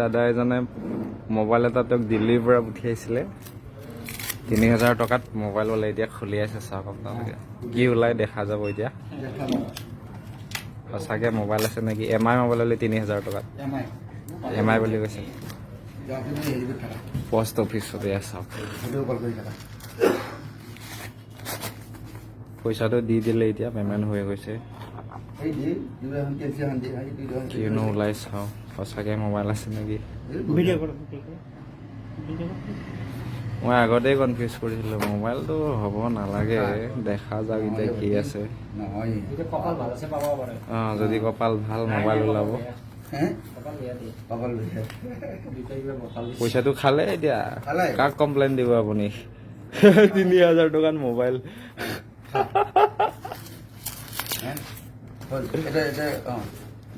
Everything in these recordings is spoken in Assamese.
দাদা এজনে মোবাইল এটা তেওঁক দিল্লীৰ পৰা পঠিয়াইছিলে ৩০০০ টকাত মোবাইল ওলাই এতিয়া খুলি আছে চাওক আপোনালোকে কি ওলাই দেখা যাব এতিয়া সঁচাকে মোবাইল আছে নেকি এমআই মোবাইল ওলাই ৩০০০ টকাত এমআই বুলি কৈছে পোষ্ট অফিচতে চাওক পইচাটো দি দিলে এতিয়া পেমেণ্ট হৈ গৈছে কিনো ওলাই চাওঁ সঁচাকে মোবাইল আছে নেকি মই আগতেই কনফিউজ কৰিছিলোঁ মোবাইলটো হ'ব নালাগে দেখা যাওক এতিয়া কি আছে অঁ যদি কপাল ভাল মোবাইল ওলাব পইচাটো খালে এতিয়া কাক কমপ্লেইন দিব আপুনি ৩০০০ টকাত মোবাইল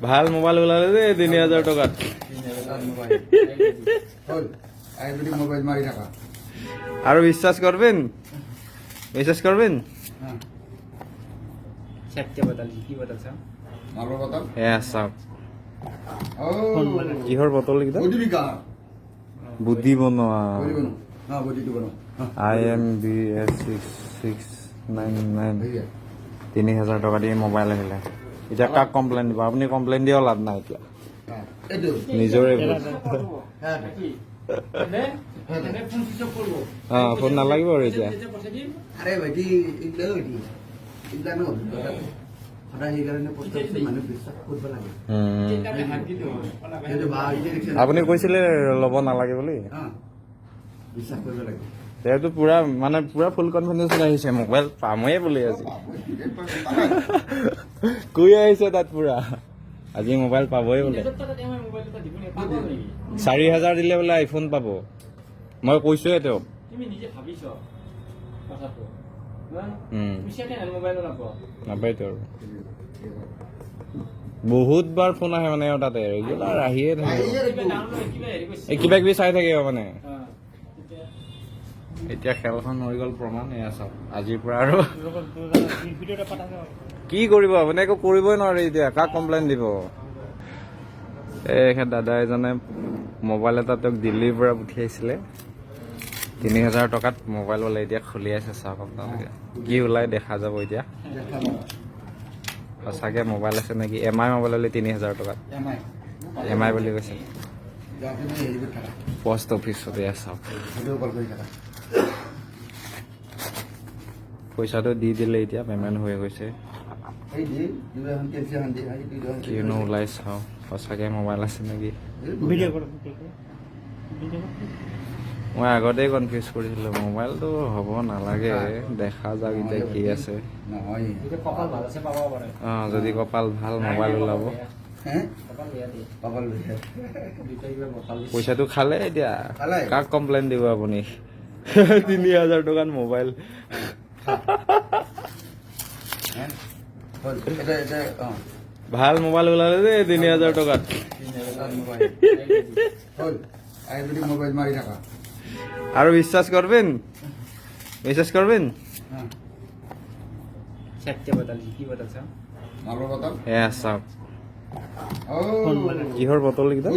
ভাল মোবাইল ওলালে যে ৩০০০ টকাত আৰু বিশ্বাস কৰবেন কিহৰ বটল কেইটা বুদ্ধি বনোৱা IMBS6699 ৩০০০ টকা দিয়ে মোবাইল আহিলে এতিয়া কাক কমপ্লেইন দিব আপুনি কমপ্লেইন দিও লাভ নাই এতিয়া নিজৰে ফোন নালাগিব আৰু এতিয়া আপুনি কৈছিলে ল'ব নালাগে বুলি তেওঁতো পুৰা ফুল কনফিডেন্স আহিছে মোবাইল পামেই বুলি আজি কৈ আহিছে তাত পুৰা আজি মোবাইল পাবই বোলে ৪০০০ দিলে বোলে আইফোন পাব মই কৈছোৱে তেওঁক নাপায়তো আৰু বহুত বাৰ ফোন আহে মানে তাতে ৰেগুলাৰ আহিয়ে থাকে কিবা কিবি চাই থাকে মানে এতিয়া খেলখন হৈ গ'ল প্ৰমাণ এয়া চাওক আজিৰ পৰা আৰু কি কৰিব আপুনি একো কৰিবই নোৱাৰে এতিয়া কাক কমপ্লেইন দিব দাদা এজনে মোবাইল এটা তেওঁক দিল্লীৰ পৰা পঠিয়াইছিলে ৩০০০ টকাত মোবাইল ওলাই এতিয়া খুলি আছে চাওক আপোনালোকে কি ওলাই দেখা যাব এতিয়া সঁচাকে মোবাইল আছে নেকি এমআই মোবাইল ওলাই ৩০০০ টকাত এমআই বুলি কৈছে পোষ্ট অফিচতে চাওক পইচাটো দি দিলে এতিয়া পেমেণ্ট হৈ গৈছে কিনো ওলাই চাওঁ সঁচাকে মোবাইল আছে নেকি মই আগতেই কনফিউজ কৰিছিলোঁ মোবাইলটো হ'ব নালাগে দেখা যাওক এতিয়া কি আছে অঁ যদি কপাল ভাল মোবাইল ওলাব পইচাটো খালে এতিয়া কাক কমপ্লেইন দিব আপুনি ৩০০০ টকাত মোবাইল ভাল মোবাইল ওলালে যে ৩০০০ টকাত আৰু বিশ্বাস কৰবেন চাওক কিহৰ বটল কেইটা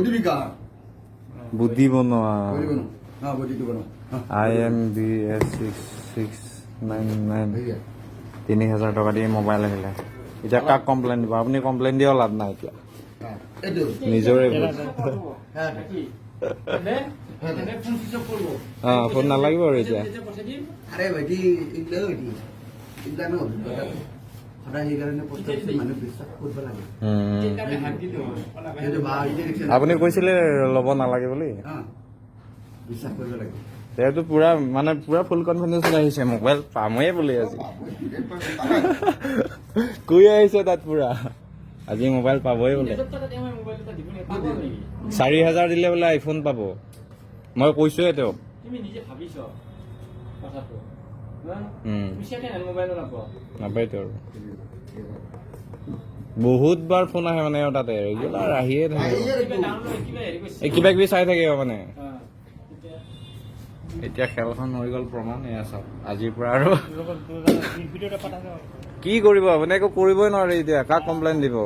বুদ্ধি বনোৱা IMBS6699 ৩০০০ টকা দিয়ে মোবাইল আহিলে এতিয়া কাক কমপ্লেইন দিব আপুনি কমপ্লেইন দিও লাভ নাই এতিয়া নিজৰে ফোন নালাগিব আৰু এতিয়া আপুনি কৈছিলে ল'ব নালাগে বুলি তেওঁতো পুৰা ফুল কনফিডেন্স আহিছে মোবাইল পামেই বুলি আজি কৈ আহিছে তাত পুৰা আজি মোবাইল পাবই বোলে ৪০০০ দিলে বোলে আইফোন পাব মই কৈছোৱে তেওঁক নাপায়তো আৰু বহুত বাৰ ফোন আহে মানে তাতে ৰেগুলাৰ আহিয়ে থাকে কিবা কিবি চাই থাকে মানে এতিয়া খেলখন হৈ গ'ল প্ৰমাণ এয়া চাওক আজিৰ পৰা আৰু কি কৰিব আপুনি একো কৰিবই নোৱাৰে এতিয়া কাক কমপ্লেইন দিব